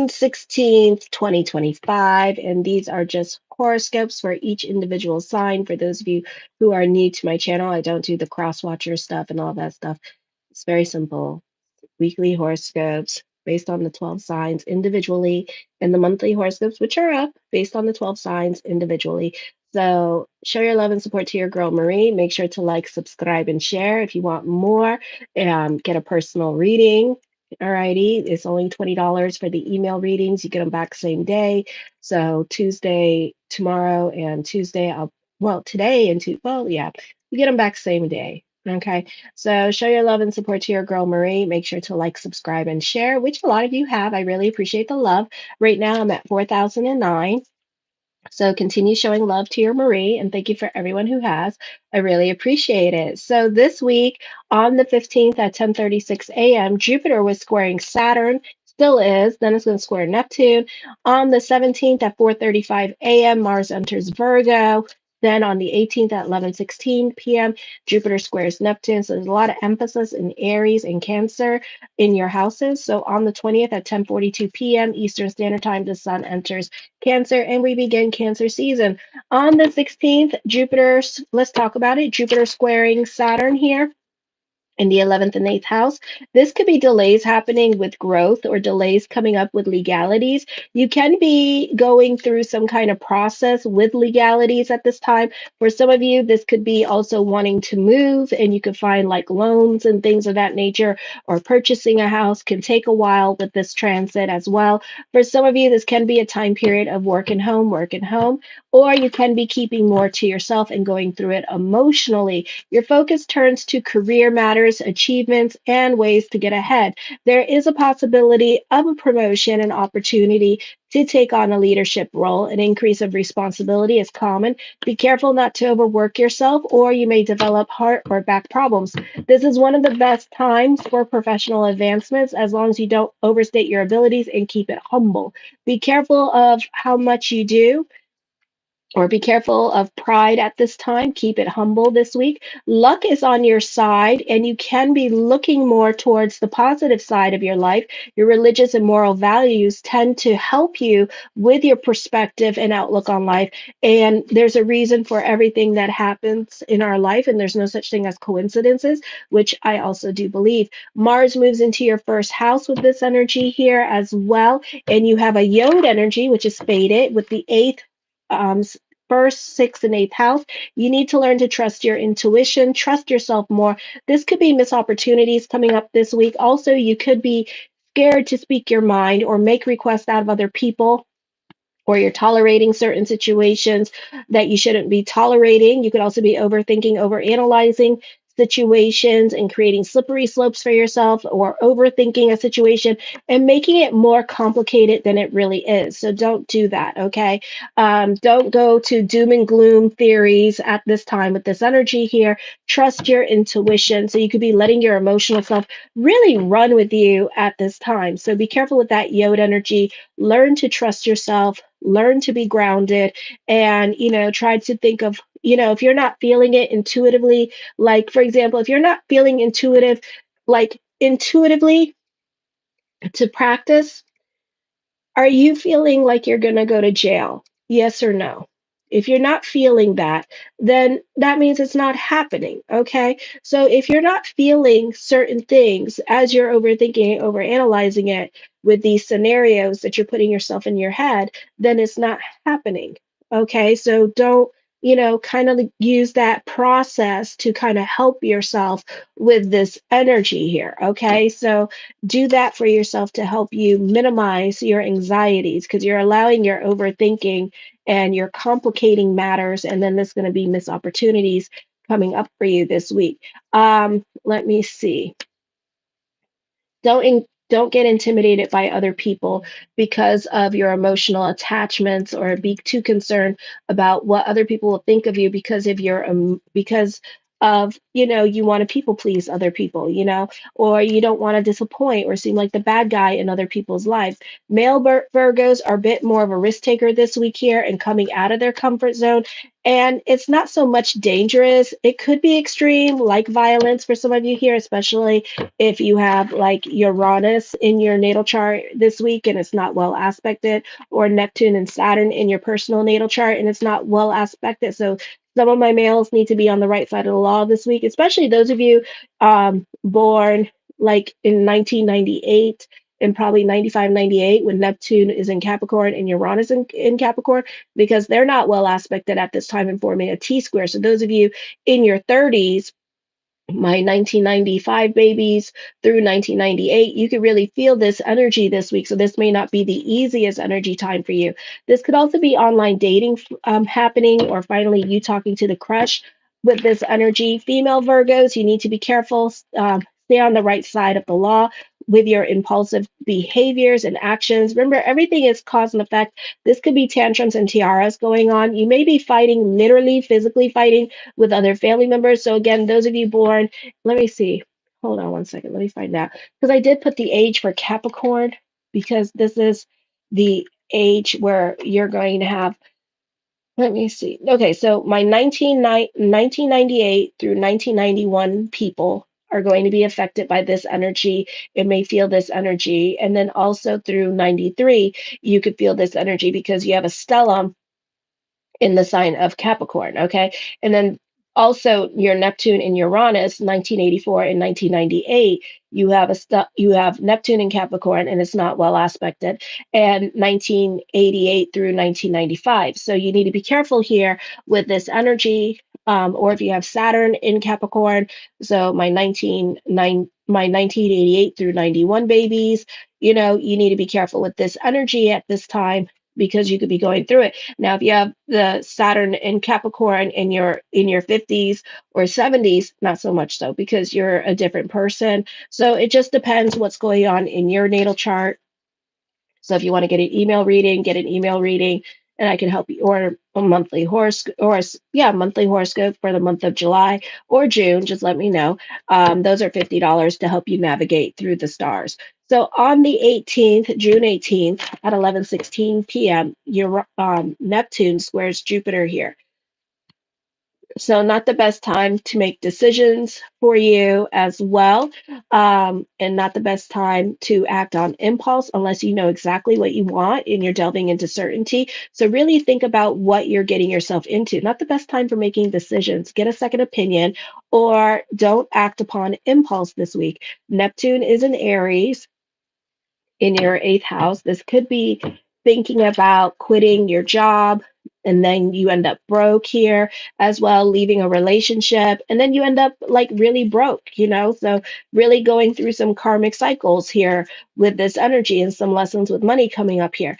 June 16th, 2025, and these are just horoscopes for each individual sign. For those of you who are new to my channel, I don't do the cross watcher stuff and all that stuff. It's very simple. Weekly horoscopes based on the 12 signs individually, and the monthly horoscopes, which are up based on the 12 signs individually. So show your love and support to your girl Marie. Make sure to like, subscribe, and share if you want more. Get a personal reading. Alrighty, it's only $20 for the email readings. You get them back same day. So Tuesday, tomorrow, and Tuesday, today and yeah, you get them back same day. Okay. So show your love and support to your girl Marie. Make sure to like, subscribe, and share, which a lot of you have. I really appreciate the love. Right now I'm at 4,009. So continue showing love to your Marie, and thank you for everyone who has. I really appreciate it. So this week on the 15th at 10:36 a.m., Jupiter was squaring Saturn, still is. Then it's going to square Neptune. On the 17th at 4:35 a.m., Mars enters Virgo. Then on the 18th at 11:16 p.m., Jupiter squares Neptune. So there's a lot of emphasis in Aries and Cancer in your houses. So on the 20th at 10:42 p.m. Eastern Standard Time, the Sun enters Cancer, and we begin Cancer season. On the 16th, let's talk about it. Jupiter squaring Saturn here in the 11th and 8th house. This could be delays happening with growth or delays coming up with legalities. You can be going through some kind of process with legalities at this time. For some of you, this could be also wanting to move, and you could find like loans and things of that nature, or purchasing a house can take a while with this transit as well. For some of you, this can be a time period of work and home, or you can be keeping more to yourself and going through it emotionally. Your focus turns to career matters, achievements, and ways to get ahead. There is a possibility of a promotion and opportunity to take on a leadership role. An increase of responsibility is common. Be careful not to overwork yourself, or you may develop heart or back problems. This is one of the best times for professional advancements, as long as you don't overstate your abilities and keep it humble. Be careful of how much you do, or be careful of pride at this time. Keep it humble this week. Luck is on your side, and you can be looking more towards the positive side of your life. Your religious and moral values tend to help you with your perspective and outlook on life. And there's a reason for everything that happens in our life, and there's no such thing as coincidences, which I also do believe. Mars moves into your first house with this energy here as well. And you have a Yod energy, which is faded with the eighth, um, first, sixth, and eighth house. You need to learn to trust your intuition, trust yourself more. This could be missed opportunities coming up this week. Also, you could be scared to speak your mind or make requests out of other people, or you're tolerating certain situations that you shouldn't be tolerating. You could also be overthinking, overanalyzing situations and creating slippery slopes for yourself, or overthinking a situation and making it more complicated than it really is. So don't do that, okay? Don't go to doom and gloom theories at this time with this energy here. Trust your intuition. So you could be letting your emotional self really run with you at this time. So be careful with that Yod energy. Learn to trust yourself, learn to be grounded, and try to think of, if you're not feeling it intuitively, like for example, if you're not feeling intuitive, like intuitively to practice, are you feeling like you're going to go to jail? Yes or no? If you're not feeling that, then that means it's not happening. Okay. So if you're not feeling certain things as you're overthinking, overanalyzing it with these scenarios that you're putting yourself in your head, then it's not happening. Okay. So don't, kind of use that process to kind of help yourself with this energy here. Okay. So do that for yourself to help you minimize your anxieties, because you're allowing your overthinking and you're complicating matters, and then there's going to be missed opportunities coming up for you this week. Let me see. Don't get intimidated by other people because of your emotional attachments, or be too concerned about what other people will think of you because of your because of, you want to people please other people, or you don't want to disappoint or seem like the bad guy in other people's lives. Male Virgos are a bit more of a risk taker this week here and coming out of their comfort zone. And it's not so much dangerous. It could be extreme, like violence for some of you here, especially if you have like Uranus in your natal chart this week and it's not well aspected, or Neptune and Saturn in your personal natal chart and it's not well aspected. So some of my males need to be on the right side of the law this week, especially those of you born like in 1998 and probably 95, 98 when Neptune is in Capricorn and Uranus in Capricorn, because they're not well aspected at this time and forming a T square. So those of you in your 30s, my 1995 babies through 1998, you could really feel this energy this week. So this may not be the easiest energy time for you. This could also be online dating happening, or finally you talking to the crush with this energy. Female Virgos, you need to be careful. Stay on the right side of the law with your impulsive behaviors and actions. Remember, everything is cause and effect. This could be tantrums and tiaras going on. You may be fighting, literally, physically fighting with other family members. So again, those of you born, let me see. Hold on one second. Let me find out. Because I did put the age for Capricorn, because this is the age where you're going to have, let me see. Okay, so my 1998 through 1991 people are going to be affected by this energy and may feel this energy. And then also through 93, you could feel this energy because you have a stellium in the sign of Capricorn, okay? And then also your Neptune and Uranus, 1984 and 1998, you have Neptune in Capricorn and it's not well aspected, and 1988 through 1995. So you need to be careful here with this energy. Or if you have Saturn in Capricorn, so my 1988 through 91 babies, you need to be careful with this energy at this time because you could be going through it. Now, if you have the Saturn in Capricorn in your 50s or 70s, not so much so because you're a different person. So it just depends what's going on in your natal chart. So if you want to get an email reading, get an email reading, and I can help you, or a monthly horoscope, monthly horoscope for the month of July or June. Just let me know. Those are $50 to help you navigate through the stars. So on the 18th, June 18th at 11:16 p.m., your Neptune squares Jupiter here. So not the best time to make decisions for you as well, and not the best time to act on impulse unless you know exactly what you want and you're delving into certainty. So really think about what you're getting yourself into. Not the best time for making decisions. Get a second opinion or don't act upon impulse this week. Neptune is in Aries in your eighth house. This could be thinking about quitting your job and then you end up broke here as well, leaving a relationship, and then you end up like really broke. So, really going through some karmic cycles here with this energy and some lessons with money coming up here.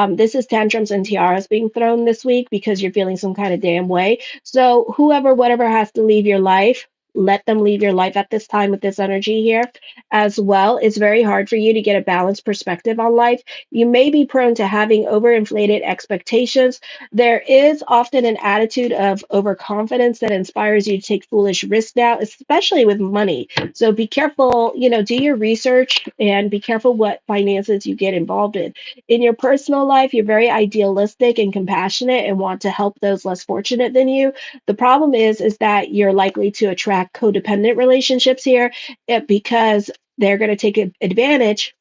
This is tantrums and tiaras being thrown this week because you're feeling some kind of damn way. So, whoever, whatever has to leave your life, let them leave your life at this time with this energy here as well. It's very hard for you to get a balanced perspective on life. You may be prone to having overinflated expectations. There is often an attitude of overconfidence that inspires you to take foolish risks now, especially with money. So be careful, do your research and be careful what finances you get involved in. In your personal life, you're very idealistic and compassionate and want to help those less fortunate than you. The problem is that you're likely to attract codependent relationships here because they're going to take advantage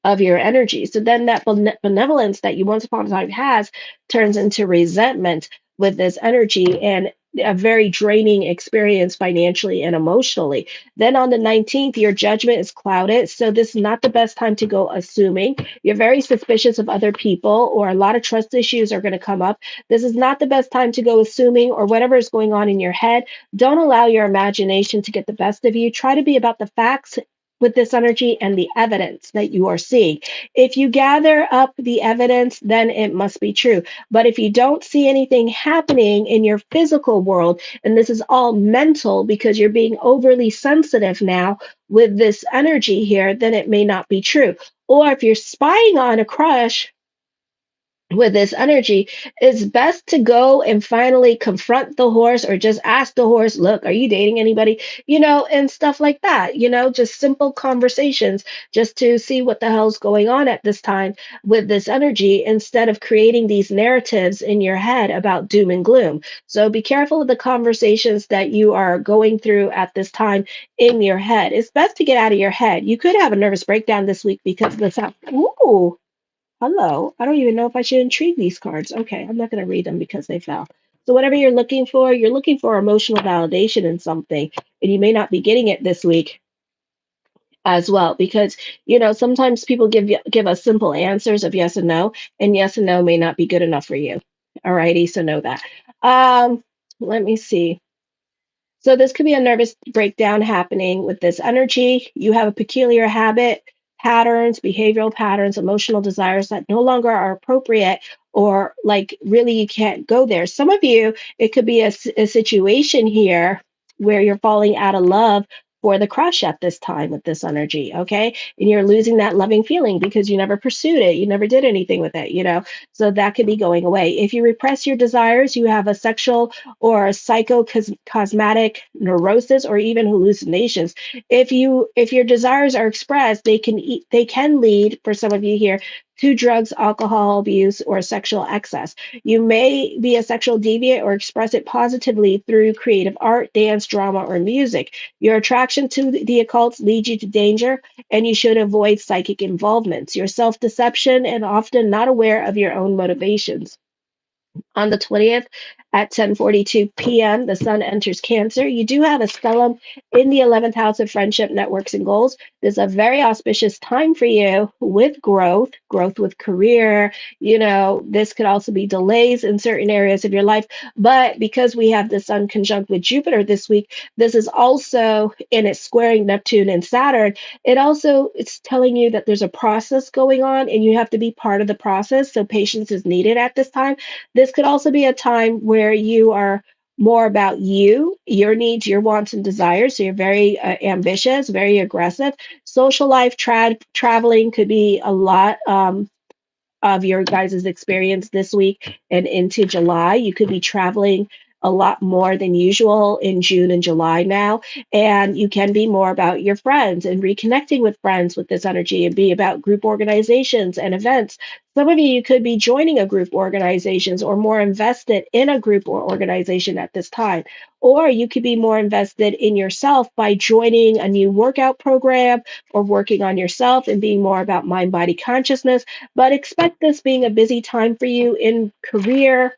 of your energy. So then that benevolence that you once upon a time has turns into resentment with this energy and a very draining experience financially and emotionally. Then on the 19th, your judgment is clouded. So this is not the best time to go assuming. You're very suspicious of other people, or a lot of trust issues are going to come up. This is not the best time to go assuming, or whatever is going on in your head. Don't allow your imagination to get the best of you. Try to be about the facts with this energy and the evidence that you are seeing. If you gather up the evidence, then it must be true. But if you don't see anything happening in your physical world, and this is all mental because you're being overly sensitive now with this energy here, then it may not be true. Or if you're spying on a crush, with this energy, it's best to go and finally confront the horse or just ask the horse, look, are you dating anybody? And stuff like that, just simple conversations just to see what the hell's going on at this time with this energy instead of creating these narratives in your head about doom and gloom. So be careful of the conversations that you are going through at this time in your head. It's best to get out of your head. You could have a nervous breakdown this week because of this. Ooh. Hello. I don't even know if I should intrigue these cards. Okay, I'm not going to read them because they fell. So, whatever you're looking for emotional validation in something, and you may not be getting it this week as well because sometimes people give us simple answers of yes and no, and yes and no may not be good enough for you. Alrighty, so know that. Let me see. So this could be a nervous breakdown happening with this energy. You have a peculiar habit, patterns, behavioral patterns, emotional desires that no longer are appropriate or like really you can't go there. Some of you, it could be a situation here where you're falling out of love for the crush at this time with this energy, okay? And you're losing that loving feeling because you never pursued it, you never did anything with it. So that could be going away. If you repress your desires, you have a sexual or psychocosmetic neurosis or even hallucinations. If your desires are expressed, they can lead for some of you here to drugs, alcohol abuse, or sexual excess. You may be a sexual deviant or express it positively through creative art, dance, drama, or music. Your attraction to the occult leads you to danger, and you should avoid psychic involvements. Your self deception and often not aware of your own motivations. On the 20th at 10:42 p.m., the sun enters Cancer. You do have a stellium in the 11th house of friendship, networks, and goals. This is a very auspicious time for you with growth with career. This could also be delays in certain areas of your life. But because we have the sun conjunct with Jupiter this week, this is also, and it's squaring Neptune and Saturn. It's telling you that there's a process going on and you have to be part of the process. So patience is needed at this time. This could also be a time where you are more about you, your needs, your wants, and desires. So you're very ambitious, very aggressive. Social life, traveling could be a lot. Of your guys' experience this week and into July. You could be traveling a lot more than usual in June and July now. And you can be more about your friends and reconnecting with friends with this energy and be about group organizations and events. Some of you could be joining a group organizations or more invested in a group or organization at this time. Or you could be more invested in yourself by joining a new workout program or working on yourself and being more about mind body consciousness, but expect this being a busy time for you in career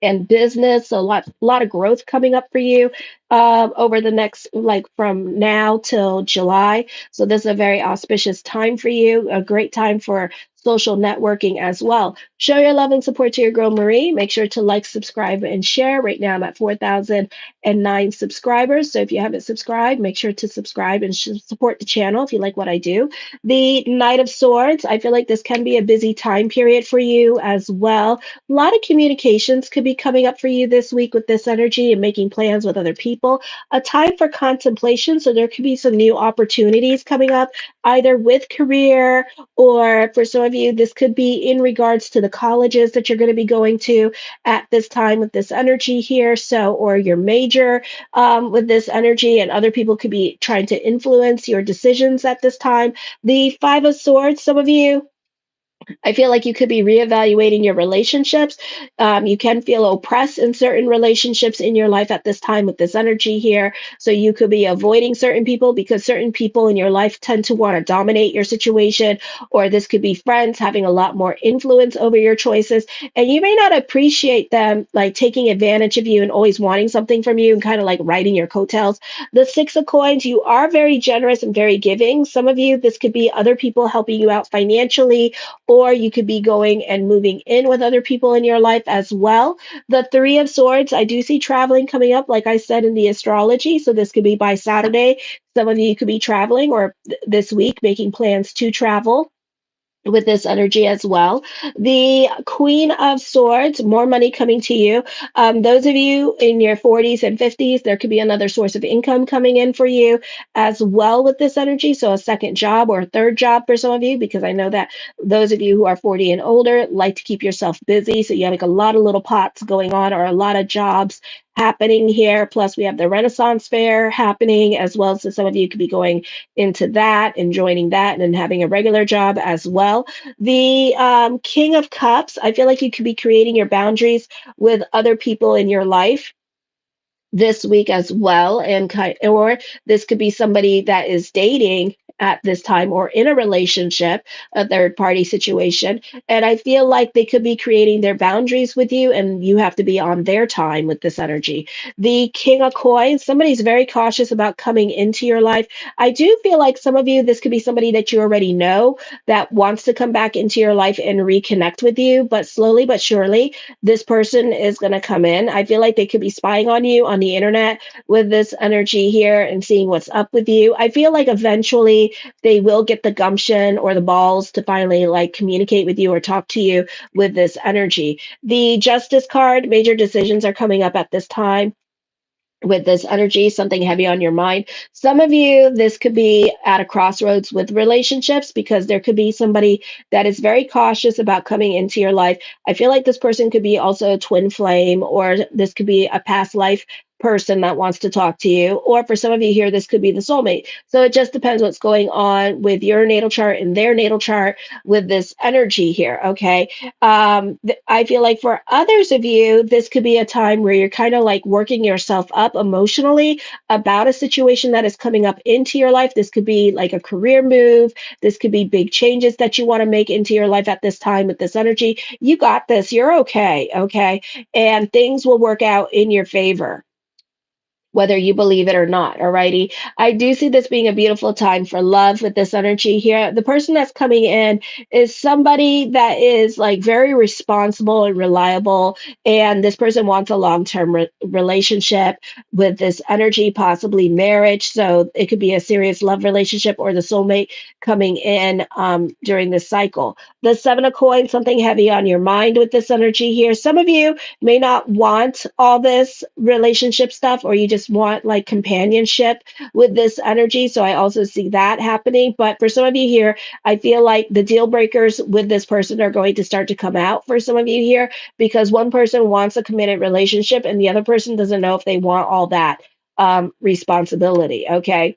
and business. So a lot of growth coming up for you over the next, like from now till July. So this is a very auspicious time for you, a great time for social networking as well. Show your love and support to your girl Marie. Make sure to like, subscribe, and share. Right now I'm at 4,009 subscribers. So if you haven't subscribed, make sure to subscribe and support the channel if you like what I do. The Knight of Swords, I feel like this can be a busy time period for you as well. A lot of communications could be coming up for you this week with this energy and making plans with other people. A time for contemplation. So there could be some new opportunities coming up, either with career or for some of you, this could be in regards to the colleges that you're going to be going to at this time with this energy here. So, or your major with this energy, and other people could be trying to influence your decisions at this time. The Five of Swords, some of you, I feel like you could be reevaluating your relationships. You can feel oppressed in certain relationships in your life at this time with this energy here. So you could be avoiding certain people because certain people in your life tend to want to dominate your situation, or this could be friends having a lot more influence over your choices. And you may not appreciate them like taking advantage of you and always wanting something from you and kind of like riding your coattails. The Six of Coins, you are very generous and very giving. Some of you, this could be other people helping you out financially, or you could be going and moving in with other people in your life as well. The Three of Swords, I do see traveling coming up, like I said in the astrology. So this could be by Saturday. Some of you could be traveling or this week making plans to travel. with this energy as well. The Queen of Swords, more money coming to you. Those of you in your 40s and 50s, there could be another source of income coming in for you as well with this energy. So, a second job or a third job for some of you, because I know that those of you who are 40 and older like to keep yourself busy. So, you have like a lot of little pots going on or a lot of jobs happening here. Plus, we have the Renaissance Fair happening as well. So, some of you could be going into that and joining that and then having a regular job as well. The King of Cups, I feel like you could be creating your boundaries with other people in your life this week as well, and or this could be somebody that is dating at this time or in a relationship, a third party situation, and I feel like they could be creating their boundaries with you and you have to be on their time with this energy. The King of Coins, somebody's very cautious about coming into your life. I do feel like some of you, this could be somebody that you already know that wants to come back into your life and reconnect with you, but slowly but surely this person is going to come in. I feel like they could be spying on you on the internet with this energy here and seeing what's up with you. I feel like eventually they will get the gumption or the balls to finally like communicate with you or talk to you with this energy. The Justice card, major decisions are coming up at this time with this energy, something heavy on your mind. Some of you, this could be at a crossroads with relationships because there could be somebody that is very cautious about coming into your life. I feel like this person could be also a twin flame, or this could be a past life person that wants to talk to you. Or for some of you here, this could be the soulmate. So it just depends what's going on with your natal chart and their natal chart with this energy here. Okay. I feel like for others of you, this could be a time where you're kind of like working yourself up emotionally about a situation that is coming up into your life. This could be like a career move. This could be big changes that you want to make into your life at this time with this energy. You got this. You're okay. Okay. And things will work out in your favor whether you believe it or not. Alrighty. I do see this being a beautiful time for love with this energy here. The person that's coming in is somebody that is like very responsible and reliable. And this person wants a long term relationship with this energy, possibly marriage. So it could be a serious love relationship or the soulmate coming in during this cycle. The Seven of Coins, something heavy on your mind with this energy here. Some of you may not want all this relationship stuff or you just want like companionship with this energy. So I also see that happening. But for some of you here, I feel like the deal breakers with this person are going to start to come out for some of you here because one person wants a committed relationship and the other person doesn't know if they want all that responsibility. Okay.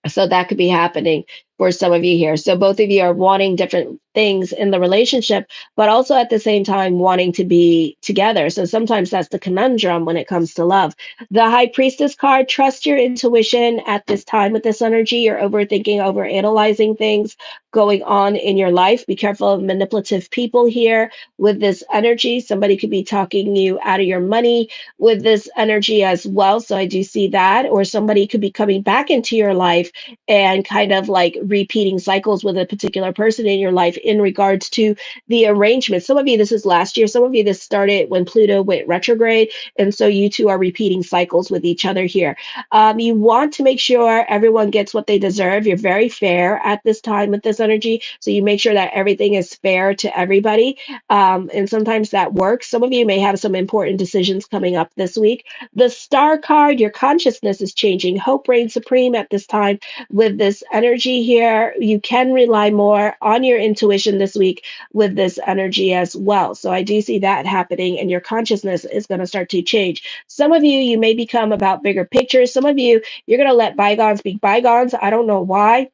So that could be happening for some of you here. So both of you are wanting different things in the relationship, but also at the same time wanting to be together. So sometimes that's the conundrum when it comes to love. The High Priestess card, trust your intuition at this time with this energy. You're overthinking, over analyzing things going on in your life. Be careful of manipulative people here with this energy. Somebody could be talking you out of your money with this energy as well. So I do see that. Or somebody could be coming back into your life and kind of like repeating cycles with a particular person in your life in regards to the arrangement. Some of you, this is last year. Some of you, this started when Pluto went retrograde. And so you two are repeating cycles with each other here. You want to make sure everyone gets what they deserve. You're very fair at this time with this energy. So you make sure that everything is fair to everybody. And sometimes that works. Some of you may have some important decisions coming up this week. The Star card, your consciousness is changing. Hope reigns supreme at this time with this energy here. You can rely more on your intuition this week with this energy as well. So I do see that happening, and your consciousness is going to start to change. Some of you, you may become about bigger pictures. Some of you, you're going to let bygones be bygones. I don't know why.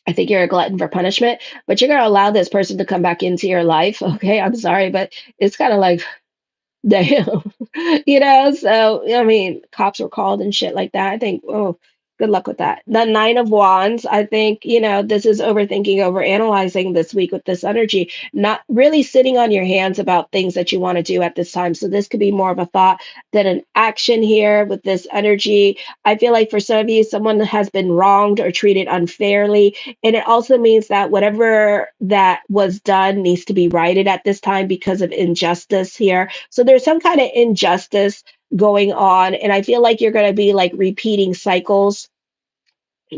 I think you're a glutton for punishment, but you're going to allow this person to come back into your life. Okay. I'm sorry, but it's kind of like, damn. So I mean, cops were called and shit like that. I think, oh, good luck with that. The Nine of Wands, I think, this is overthinking, over analyzing this week with this energy, not really sitting on your hands about things that you want to do at this time. So this could be more of a thought than an action here with this energy. I feel like for some of you, someone has been wronged or treated unfairly. And it also means that whatever that was done needs to be righted at this time because of injustice here. So there's some kind of injustice going on. And I feel like you're going to be like repeating cycles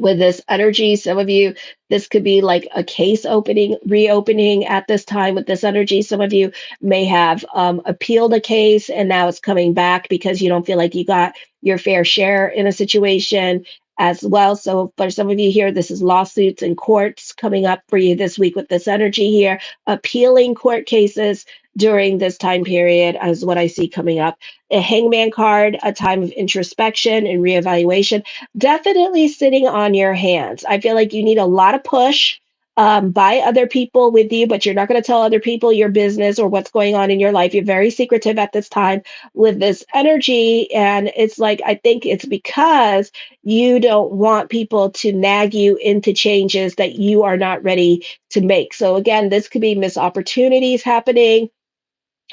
with this energy. Some of you, this could be like a case opening, reopening at this time with this energy. Some of you may have appealed a case and now it's coming back because you don't feel like you got your fair share in a situation as well. So for some of you here, this is lawsuits and courts coming up for you this week with this energy here, appealing court cases during this time period is what I see coming up. A hangman card, a time of introspection and reevaluation. Definitely sitting on your hands. I feel like you need a lot of push by other people with you, but you're not going to tell other people your business or what's going on in your life. You're very secretive at this time with this energy. And it's like, I think it's because you don't want people to nag you into changes that you are not ready to make. So, again, this could be missed opportunities happening,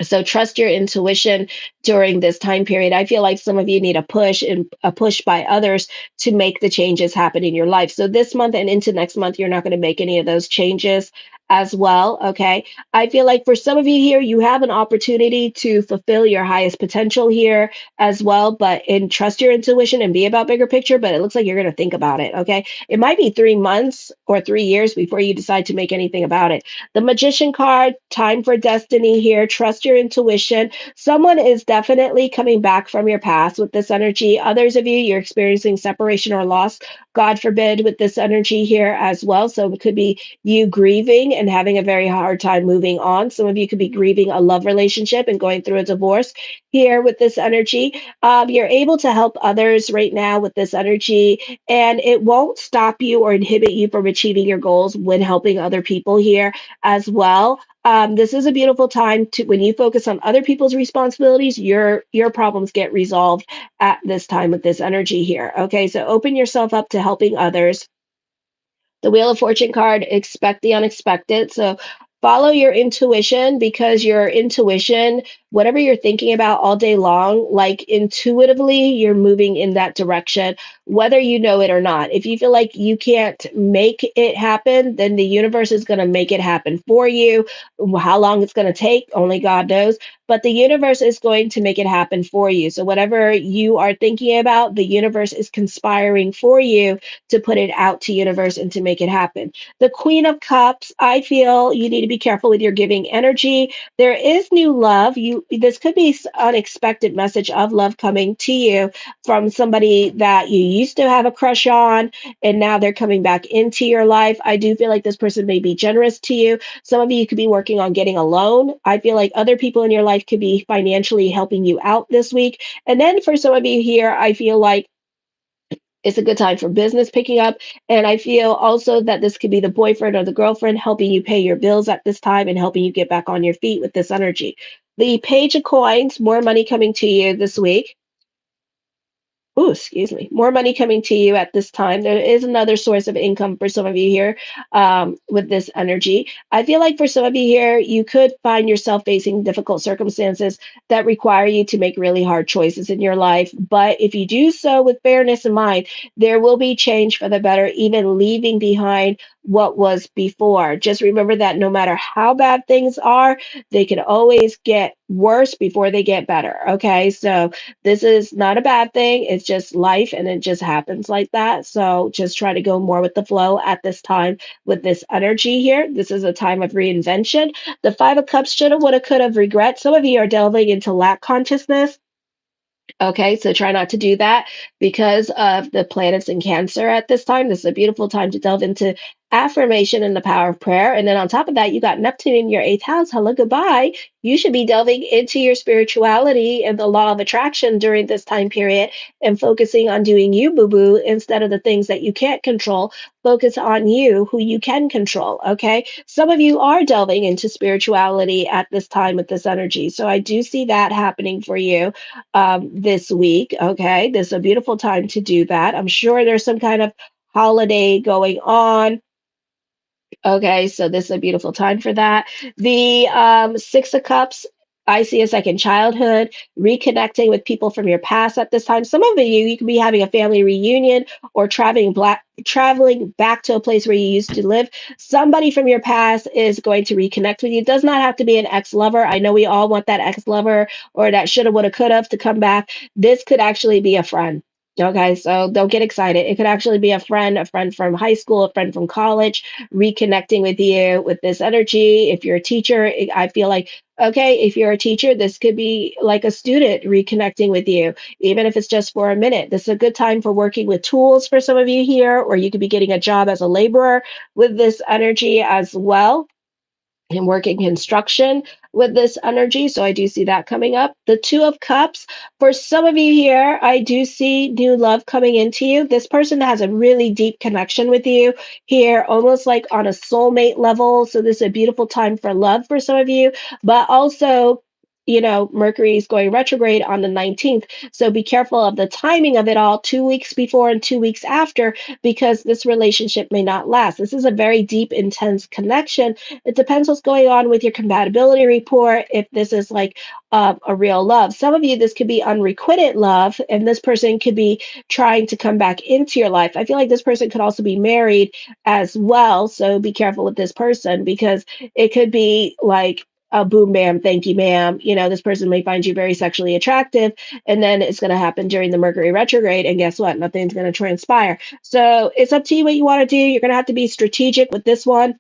so trust your intuition during this time period. I feel like some of you need a push and a push by others to make the changes happen in your life. So this month and into next month, you're not going to make any of those changes as well. Okay. I feel like for some of you here, you have an opportunity to fulfill your highest potential here as well, but and trust your intuition and be about bigger picture. But it looks like you're going to think about it. Okay. It might be 3 months or 3 years before you decide to make anything about it. The Magician card, time for destiny here. Trust your intuition. Someone is definitely coming back from your past with this energy. Others of you, you're experiencing separation or loss, God forbid, with this energy here as well. So it could be you grieving and having a very hard time moving on. Some of you could be grieving a love relationship and going through a divorce here with this energy. You're able to help others right now with this energy, and it won't stop you or inhibit you from achieving your goals when helping other people here as well. This is a beautiful time to when you focus on other people's responsibilities, your problems get resolved at this time with this energy here. Okay, so open yourself up to helping others. The Wheel of Fortune card, expect the unexpected. So follow your intuition, because your intuition, whatever you're thinking about all day long, like intuitively, you're moving in that direction, whether you know it or not. If you feel like you can't make it happen, then the universe is going to make it happen for you. How long it's going to take, only God knows. But the universe is going to make it happen for you. So, whatever you are thinking about, the universe is conspiring for you to put it out to universe and to make it happen. The Queen of Cups, I feel you need to be careful with your giving energy. There is new love. You this could be unexpected message of love coming to you from somebody that you used to have a crush on and now they're coming back into your life. I do feel like this person may be generous to you. Some of you could be working on getting a loan. I feel like other people in your life could be financially helping you out this week. And then for some of you here, I feel like it's a good time for business picking up. And I feel also that this could be the boyfriend or the girlfriend helping you pay your bills at this time and helping you get back on your feet with this energy. The Page of Coins, more money coming to you this week. Oh, excuse me. More money coming to you at this time. There is another source of income for some of you here with this energy. I feel like for some of you here, you could find yourself facing difficult circumstances that require you to make really hard choices in your life. But if you do so with fairness in mind, there will be change for the better, even leaving behind what was before. Just remember that no matter how bad things are, they can always get worse before they get better. Okay. So, this is not a bad thing. It's just life and it just happens like that. So just try to go more with the flow at this time with this energy here. This is a time of reinvention. The Five of Cups, shoulda, woulda, coulda, regret. Some of you are delving into lack consciousness. Okay, so try not to do that because of the planets in Cancer at this time. This is a beautiful time to delve into affirmation and the power of prayer. And then on top of that, you got Neptune in your eighth house. Hello, goodbye. You should be delving into your spirituality and the law of attraction during this time period and focusing on doing you, boo boo, instead of the things that you can't control. Focus on you, who you can control. Okay, some of you are delving into spirituality at this time with this energy. So I do see that happening for you this week. Okay, this is a beautiful time to do that. I'm sure there's some kind of holiday going on. Okay, so this is a beautiful time for that. The Six of Cups, I see a second childhood, reconnecting with people from your past at this time. Some of you could be having a family reunion or traveling back to a place where you used to live. Somebody from your past is going to reconnect with you. It does not have to be an ex-lover. I know we all want that ex-lover or that shoulda, woulda, coulda to come back. This could actually be a friend. Okay, so don't get excited. It could actually be a friend from high school, a friend from college, reconnecting with you with this energy. If you're a teacher, I feel like, okay, if you're a teacher, this could be like a student reconnecting with you, even if it's just for a minute. This is a good time for working with tools for some of you here, or you could be getting a job as a laborer with this energy as well and working construction with this energy. So I do see that coming up. The Two of Cups, for some of you here, I do see new love coming into you. This person has a really deep connection with you here, almost like on a soulmate level. So this is a beautiful time for love for some of you, but also, Mercury is going retrograde on the 19th. So be careful of the timing of it all, 2 weeks before and 2 weeks after, because this relationship may not last. This is a very deep, intense connection. It depends what's going on with your compatibility report, if this is like a real love. Some of you, this could be unrequited love, and this person could be trying to come back into your life. I feel like this person could also be married as well. So be careful with this person because it could be like, a boom, bam, thank you, ma'am. This person may find you very sexually attractive, and then it's going to happen during the Mercury retrograde. And guess what? Nothing's going to transpire. So it's up to you what you want to do. You're going to have to be strategic with this one.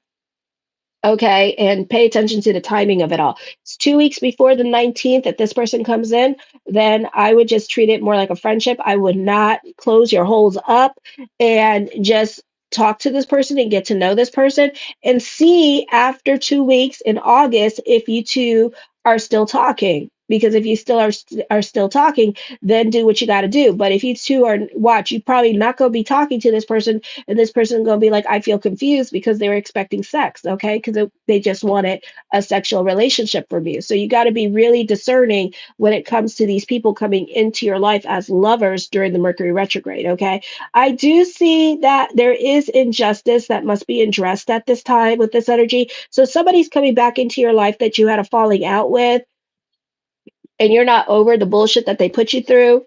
Okay, and pay attention to the timing of it all. It's 2 weeks before the 19th. If this person comes in, then I would just treat it more like a friendship. I would not close your holes up and just talk to this person and get to know this person and see after 2 weeks in August if you two are still talking. Because if you still are still talking, then do what you got to do. But if you two are watch, you probably not going to be talking to this person, and this person going to be like, I feel confused because they were expecting sex, okay, because they just wanted a sexual relationship from you. So you got to be really discerning when it comes to these people coming into your life as lovers during the Mercury retrograde. Okay, I do see that there is injustice that must be addressed at this time with this energy. So somebody's coming back into your life that you had a falling out with, and you're not over the bullshit that they put you through.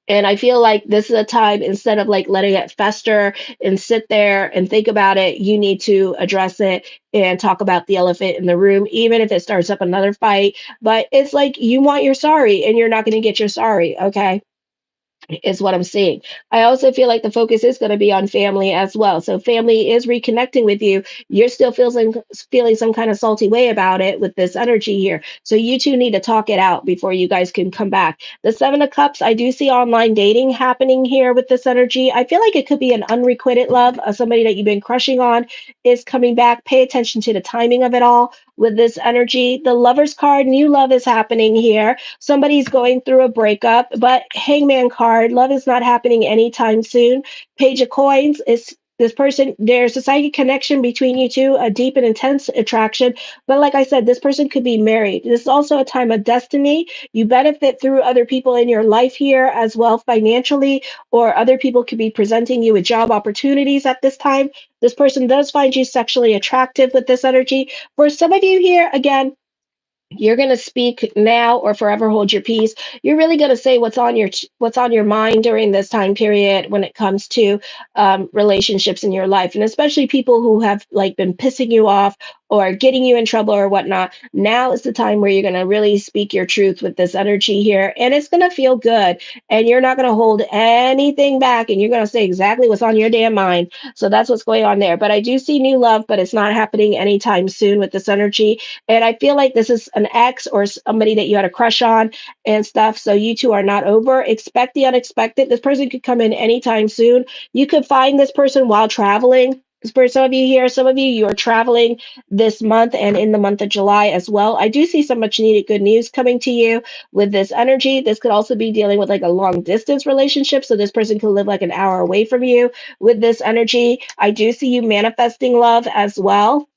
And I feel like this is a time, instead of like letting it fester and sit there and think about it, you need to address it and talk about the elephant in the room, even if it starts up another fight. But it's like you want your sorry and you're not going to get your sorry. Okay, is what I'm seeing. I also feel like the focus is going to be on family as well. So family is reconnecting with you. You're still feeling some kind of salty way about it with this energy here. So you two need to talk it out before you guys can come back. The Seven of Cups, I do see online dating happening here with this energy. I feel like it could be an unrequited love. Somebody that you've been crushing on is coming back. Pay attention to the timing of it all with this energy. The Lover's card, new love is happening here. Somebody's going through a breakup, but Hangman card, love is not happening anytime soon. Page of Coins is this person, there's a psychic connection between you two, a deep and intense attraction. But like I said, this person could be married. This is also a time of destiny. You benefit through other people in your life here as well financially, or other people could be presenting you with job opportunities at this time. This person does find you sexually attractive with this energy. For some of you here, again, you're going to speak now or forever hold your peace. You're really going to say what's on your mind during this time period when it comes to relationships in your life, and especially people who have like been pissing you off or getting you in trouble or whatnot. Now is the time where you're going to really speak your truth with this energy here, and it's going to feel good, and you're not going to hold anything back, and you're going to say exactly what's on your damn mind. So that's what's going on there. But I do see new love, but it's not happening anytime soon with this energy. And I feel like this is an ex or somebody that you had a crush on and stuff. So you two are not over. Expect the unexpected. This person could come in anytime soon. You could find this person while traveling. For some of you here, some of you, you're traveling this month and in the month of July as well. I do see some much needed good news coming to you with this energy. This could also be dealing with like a long distance relationship. So this person could live like an hour away from you with this energy. I do see you manifesting love as well.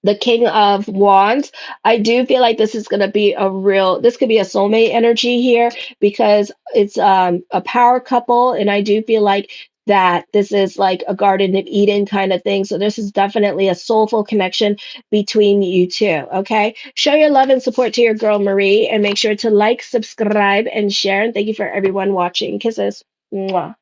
The King of Wands. I do feel like this is going to be this could be a soulmate energy here because it's a power couple. And I do feel like that this is like a Garden of Eden kind of thing. So this is definitely a soulful connection between you two. Okay. Show your love and support to your girl, Marie, and make sure to like, subscribe, and share. And thank you for everyone watching. Kisses. Mwah.